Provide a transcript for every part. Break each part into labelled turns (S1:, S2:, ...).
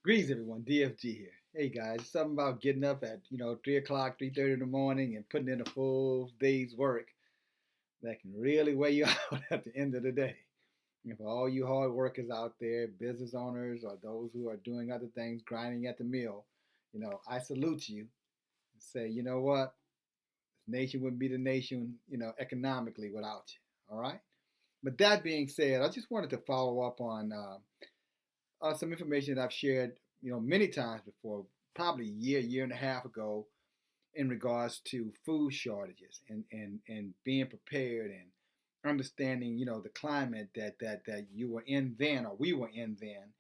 S1: Greetings, everyone. DFG here. Hey, guys. Something about getting up at 3 o'clock, 3:30 in the morning, and putting in a full day's work that can really wear you out at the end of the day. And for all you hard workers out there, business owners, or those who are doing other things, grinding at the mill, I salute you and say, you know what? This nation wouldn't be the nation, economically without you. All right. But that being said, I just wanted to follow up on some information that I've shared, many times before, probably a year and a half ago, in regards to food shortages and being prepared and understanding, the climate that you were in then or we were in then,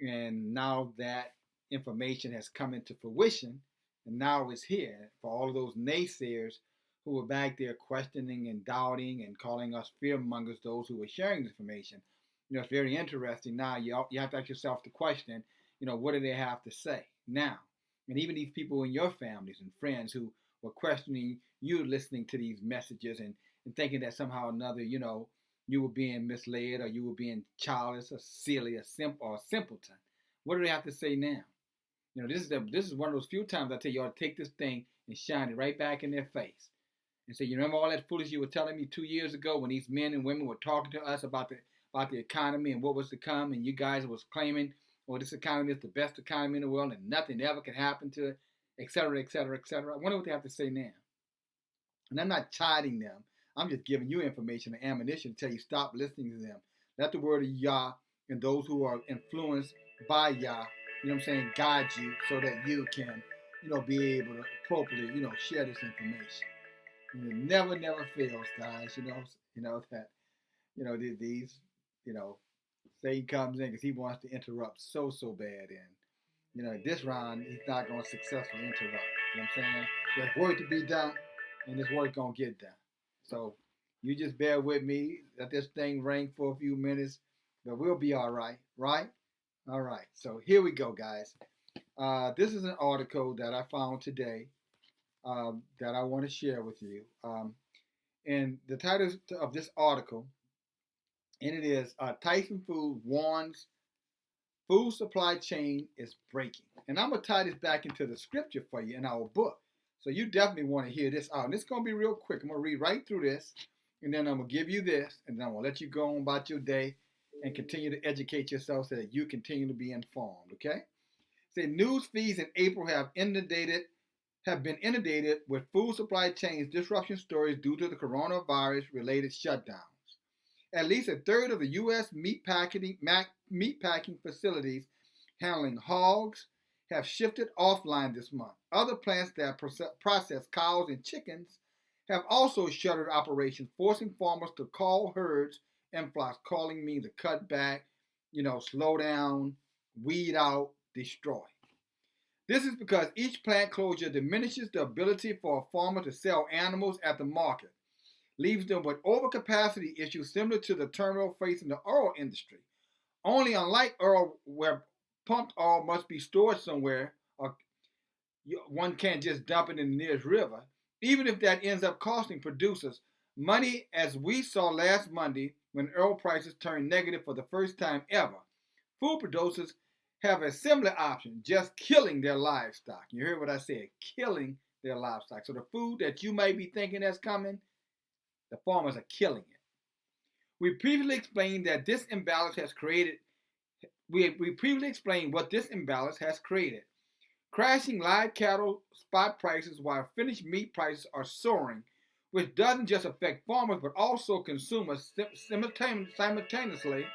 S1: and now that information has come into fruition, and now it's here for all of those naysayers who were back there questioning and doubting and calling us fear mongers, those who were sharing this information. It's very interesting. Now you have to ask yourself the question, what do they have to say now? And even these people in your families and friends who were questioning you listening to these messages and thinking that somehow or another, you were being misled or you were being childish or silly or a simpleton. What do they have to say now? This is one of those few times I tell you ought to take this thing and shine it right back in their face and say, you remember all that foolish you were telling me 2 years ago when these men and women were talking to us about the economy and what was to come, and you guys was claiming, well, this economy is the best economy in the world and nothing ever can happen to it, et cetera, et cetera, et cetera. I wonder what they have to say now. And I'm not chiding them. I'm just giving you information and ammunition to tell you stop listening to them. Let the word of Yah and those who are influenced by Yah, guide you so that you can, be able to appropriately, share this information. And it never fails, guys. That, these, you know, Satan comes in because he wants to interrupt so bad. And, this round, he's not going to successfully interrupt. You know what I'm saying? There's work to be done, and this work going to get done. So you just bear with me. Let this thing ring for a few minutes, but we'll be all right, right? All right. So here we go, guys. This is an article that I found today that I want to share with you. And the title of this article, and it is Tyson Foods warns food supply chain is breaking. And I'm going to tie this back into the scripture for you in our book. So you definitely want to hear this out. And it's going to be real quick. I'm going to read right through this, and then I'm going to give you this, and then I'm going to let you go on about your day and continue to educate yourself so that you continue to be informed, okay? Say news feeds in April have been inundated with food supply chains disruption stories due to the coronavirus-related shutdowns. At least a third of the U.S. meatpacking facilities handling hogs have shifted offline this month. Other plants that process cows and chickens have also shuttered operations, forcing farmers to cull herds and flocks. Calling means to cut back, slow down, weed out, destroy. This is because each plant closure diminishes the ability for a farmer to sell animals at the market, leaves them with overcapacity issues similar to the turmoil facing the oil industry. Only unlike oil, where pumped oil must be stored somewhere, or one can't just dump it in the nearest river, even if that ends up costing producers money, as we saw last Monday when oil prices turned negative for the first time ever. Food producers have a similar option, just killing their livestock. You heard what I said, killing their livestock. So the food that you may be thinking that's coming, the farmers are killing it. We previously explained that this imbalance has created. We previously explained what this imbalance has created. Crashing live cattle spot prices while finished meat prices are soaring, which doesn't just affect farmers but also consumers simultaneously,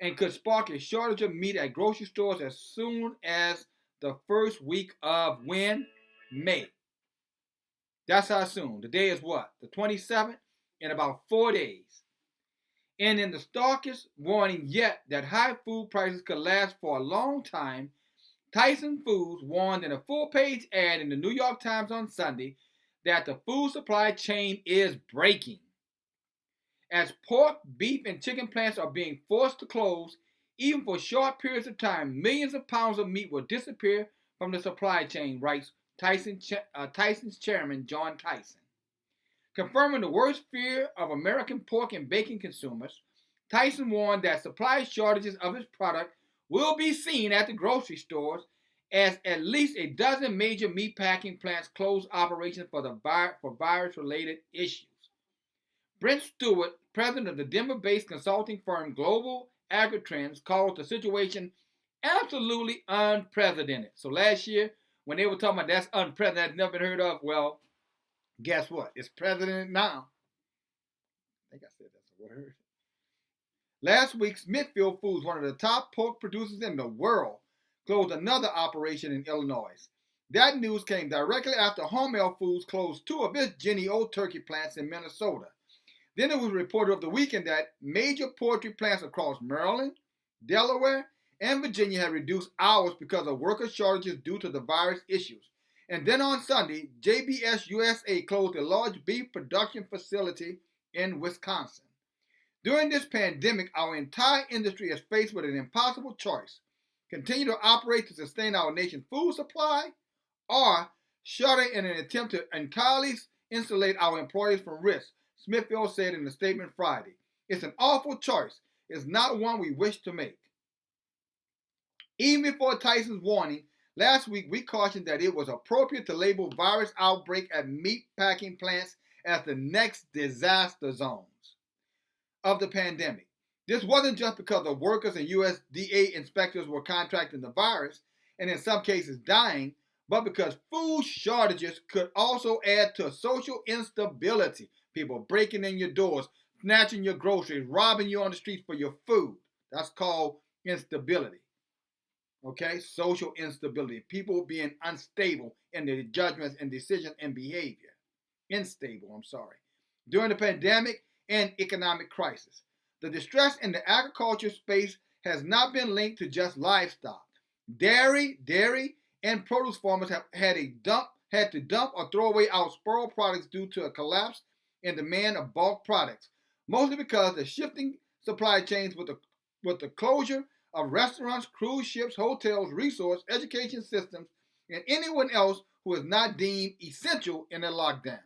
S1: and could spark a shortage of meat at grocery stores as soon as the first week of when? May. That's how soon. The day is what? The 27th? In about 4 days. And in the starkest warning yet that high food prices could last for a long time, Tyson Foods warned in a full-page ad in the New York Times on Sunday that the food supply chain is breaking. As pork, beef, and chicken plants are being forced to close, even for short periods of time, millions of pounds of meat will disappear from the supply chain, writes Tyson's chairman, John Tyson. Confirming the worst fear of American pork and bacon consumers, Tyson warned that supply shortages of his product will be seen at the grocery stores as at least a dozen major meatpacking plants close operations for virus-related issues. Brent Stewart, president of the Denver-based consulting firm Global AgriTrends, called the situation absolutely unprecedented. So last year, when they were talking about that's unprecedented, never been heard of, well, guess what? It's president now. I think I said that's a word. Last week, Smithfield Foods, one of the top pork producers in the world, closed another operation in Illinois. That news came directly after Hormel Foods closed two of its Jenny O turkey plants in Minnesota. Then it was reported over the weekend that major poultry plants across Maryland, Delaware, and Virginia had reduced hours because of worker shortages due to the virus issues. And then on Sunday, JBS USA closed a large beef production facility in Wisconsin. During this pandemic, our entire industry is faced with an impossible choice: continue to operate to sustain our nation's food supply, or shutter in an attempt to entirely insulate our employees from risk, Smithfield said in a statement Friday. It's an awful choice. It's not one we wish to make. Even before Tyson's warning, last week we cautioned that it was appropriate to label virus outbreak at meat packing plants as the next disaster zones of the pandemic. This wasn't just because the workers and USDA inspectors were contracting the virus and in some cases dying, but because food shortages could also add to social instability. People breaking in your doors, snatching your groceries, robbing you on the streets for your food. That's called instability. Okay? Social instability. People being unstable in their judgments and decisions and behavior. Unstable, during the pandemic and economic crisis. The distress in the agriculture space has not been linked to just livestock. Dairy, and produce farmers have had to dump or throw away our spoiled products due to a collapse in demand of bulk products, mostly because the shifting supply chains with the closure of restaurants, cruise ships, hotels, resource, education systems, and anyone else who is not deemed essential in a lockdown.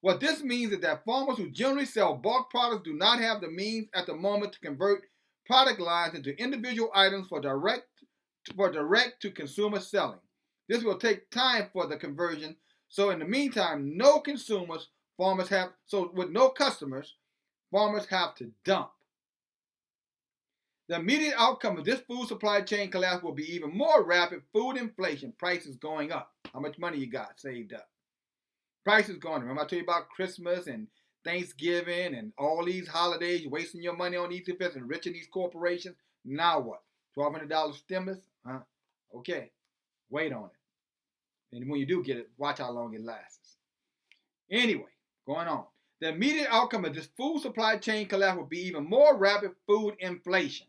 S1: What this means is that farmers who generally sell bulk products do not have the means at the moment to convert product lines into individual items for direct to consumer selling. This will take time for the conversion. So in the meantime, with no customers, farmers have to dump. The immediate outcome of this food supply chain collapse will be even more rapid food inflation, prices going up. How much money you got saved up? Prices going up. Remember I told you about Christmas and Thanksgiving and all these holidays, you're wasting your money on these events, enriching these corporations. Now what? $1,200 stimulus? Huh? Okay. Wait on it. And when you do get it, watch how long it lasts. Anyway, going on. The immediate outcome of this food supply chain collapse will be even more rapid food inflation,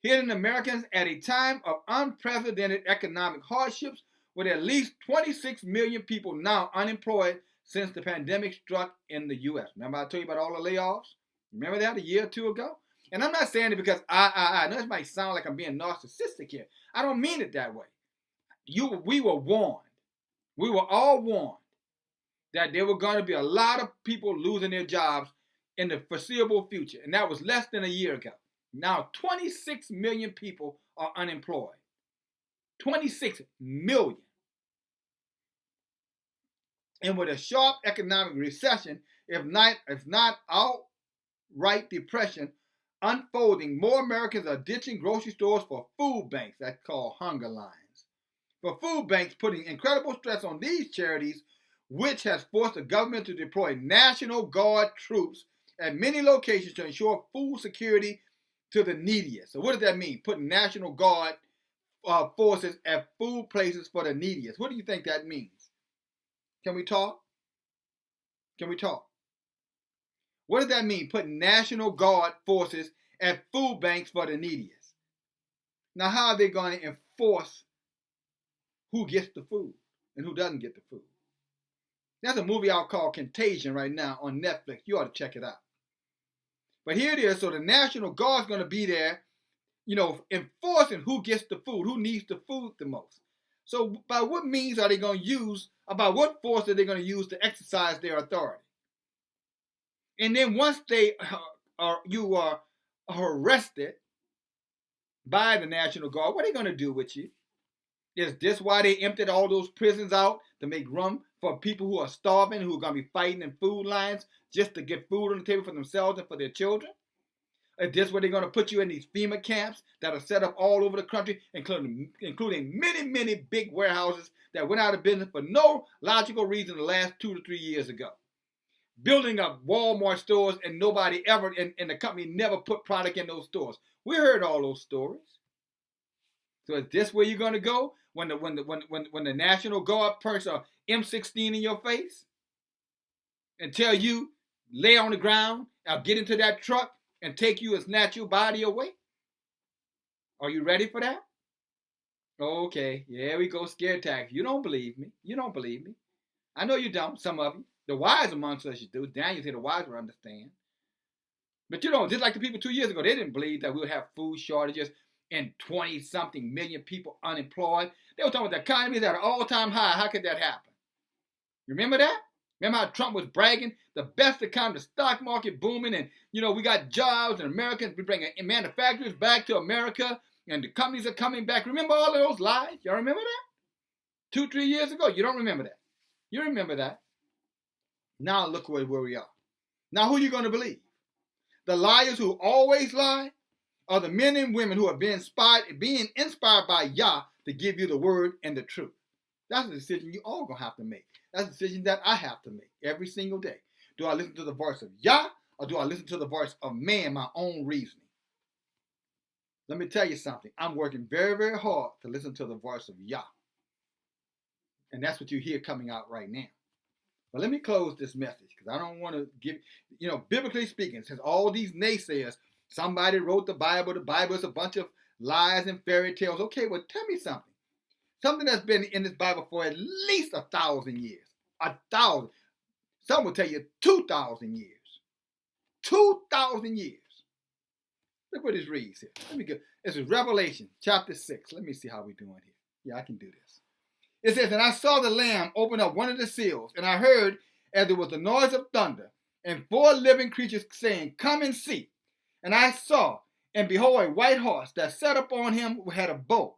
S1: hitting Americans at a time of unprecedented economic hardships, with at least 26 million people now unemployed since the pandemic struck in the U.S. Remember I told you about all the layoffs? Remember that a year or two ago? And I'm not saying it because I know this might sound like I'm being narcissistic here. I don't mean it that way. We were warned. We were all warned that there were going to be a lot of people losing their jobs in the foreseeable future. And that was less than a year ago. Now 26 million people are unemployed. 26 million. And with a sharp economic recession, if not outright depression unfolding, more Americans are ditching grocery stores for food banks. That's called hunger lines. For food banks, putting incredible stress on these charities, which has forced the government to deploy National Guard troops at many locations to ensure food security to the neediest. So what does that mean? Putting National Guard forces at food places for the neediest. What do you think that means? Can we talk? What does that mean? Putting National Guard forces at food banks for the neediest. Now, how are they going to enforce who gets the food and who doesn't get the food? There's a movie out called Contagion right now on Netflix. You ought to check it out. But here it is. So the National Guard's going to be there, enforcing who gets the food, who needs the food the most. So by what means are they going to use, about what force are they going to use to exercise their authority? And then once you are arrested, by the National Guard, what are they going to do with you? Is this why they emptied all those prisons out to make room for people who are starving, who are going to be fighting in food lines just to get food on the table for themselves and for their children? Is this where they're going to put you in these FEMA camps that are set up all over the country, including many, many big warehouses that went out of business for no logical reason the last 2 to 3 years ago? Building up Walmart stores and nobody ever, and the company never put product in those stores. We heard all those stories. So is this where you're going to go when the National Guard punch a M16 in your face and tell you lay on the ground, I'll get into that truck and take you and snatch your body away? Are you ready for that? Okay, here we go, scare tactics. You don't believe me. You don't believe me. I know you don't, some of you. The wise amongst us do. Daniel said the wise will understand. But you know, just like the people 2 years ago, they didn't believe that we would have food shortages and 20-something million people unemployed. They were talking about the economy is at an all-time high. How could that happen? Remember that? Remember how Trump was bragging? The best economy, the stock market booming, and you know, we got jobs and Americans, we bringing manufacturers back to America, and the companies are coming back. Remember all of those lies? Y'all remember that? 2, 3 years ago? You don't remember that. You remember that. Now look where we are. Now who are you going to believe? The liars who always lie, or the men and women who are being inspired by Yah to give you the word and the truth? That's a decision you all going to have to make. That's a decision that I have to make every single day. Do I listen to the voice of Yah, or do I listen to the voice of man, my own reasoning? Let me tell you something. I'm working very, very hard to listen to the voice of Yah. And that's what you hear coming out right now. But let me close this message because I don't want to give, biblically speaking, since all these naysayers, somebody wrote the Bible is a bunch of lies and fairy tales. Okay, well, tell me something. Something that's been in this Bible for at least 1,000 years. 1,000. Some will tell you 2,000 years. 2,000 years. Look what this reads here. Let me go. This is Revelation chapter 6. Let me see how we're doing here. Yeah, I can do this. It says, and I saw the Lamb open up one of the seals, and I heard, as there was the noise of thunder, and 4 living creatures saying, come and see. And I saw, and behold, a white horse that sat upon him had a bow,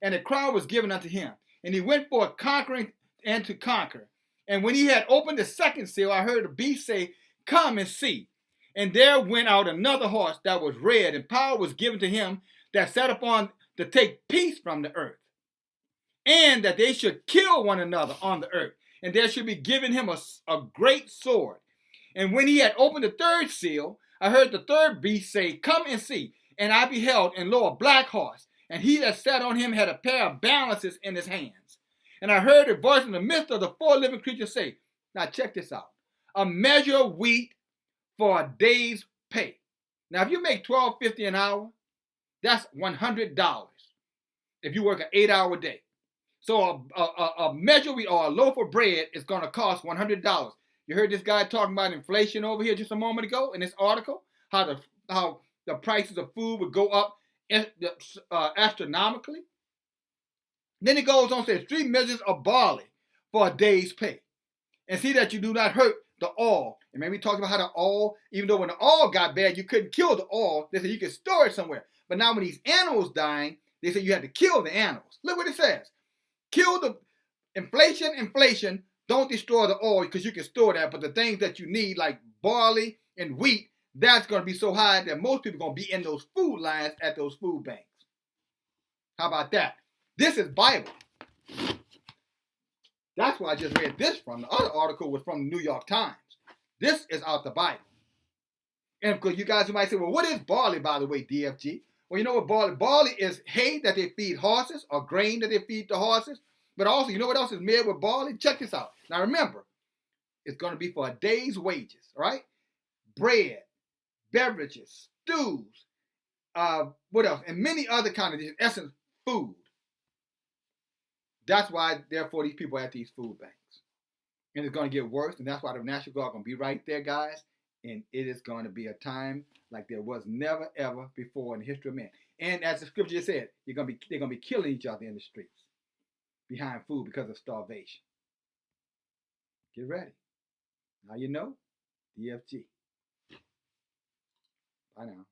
S1: and a crown was given unto him. And he went forth conquering and to conquer. And when he had opened the second seal, I heard a beast say, come and see. And there went out another horse that was red, and power was given to him that sat upon to take peace from the earth, and that they should kill one another on the earth. And there should be given him a great sword. And when he had opened the third seal, I heard the third beast say, come and see. And I beheld, and lo, a black horse, and he that sat on him had a pair of balances in his hands. And I heard a voice in the midst of the 4 living creatures say, now check this out, a measure of wheat for a day's pay. Now if you make $12.50 an hour, that's $100 if you work an 8-hour day. So a measure of wheat or a loaf of bread is going to cost $100. You heard this guy talking about inflation over here just a moment ago in this article, how the prices of food would go up astronomically. Then it goes on to say 3 measures of barley for a day's pay. And see that you do not hurt the oil. And maybe we talked about how the oil, even though when the oil got bad, you couldn't kill the oil. They said you could store it somewhere. But now when these animals dying, they said you had to kill the animals. Look what it says. Kill the inflation, don't destroy the oil because you can store that. But the things that you need like barley and wheat, that's going to be so high that most people are going to be in those food lines at those food banks. How about that? This is Bible. That's why I just read this from. The other article was from the New York Times. This is out the Bible. And because you guys might say, well, what is barley, by the way, DFG? Well, you know what barley? Barley is hay that they feed horses or grain that they feed the horses. But also, you know what else is made with barley? Check this out. Now remember, it's going to be for a day's wages, right? Bread, beverages, stews, what else? And many other kinds of, in essence, food. That's why, therefore, these people are at these food banks. And it's going to get worse, and that's why the National Guard is going to be right there, guys. And it is going to be a time like there was never, ever before in the history of man. And as the scripture said, they're going to be killing each other in the streets behind food because of starvation. Get ready. Now you know, DFG. Bye now.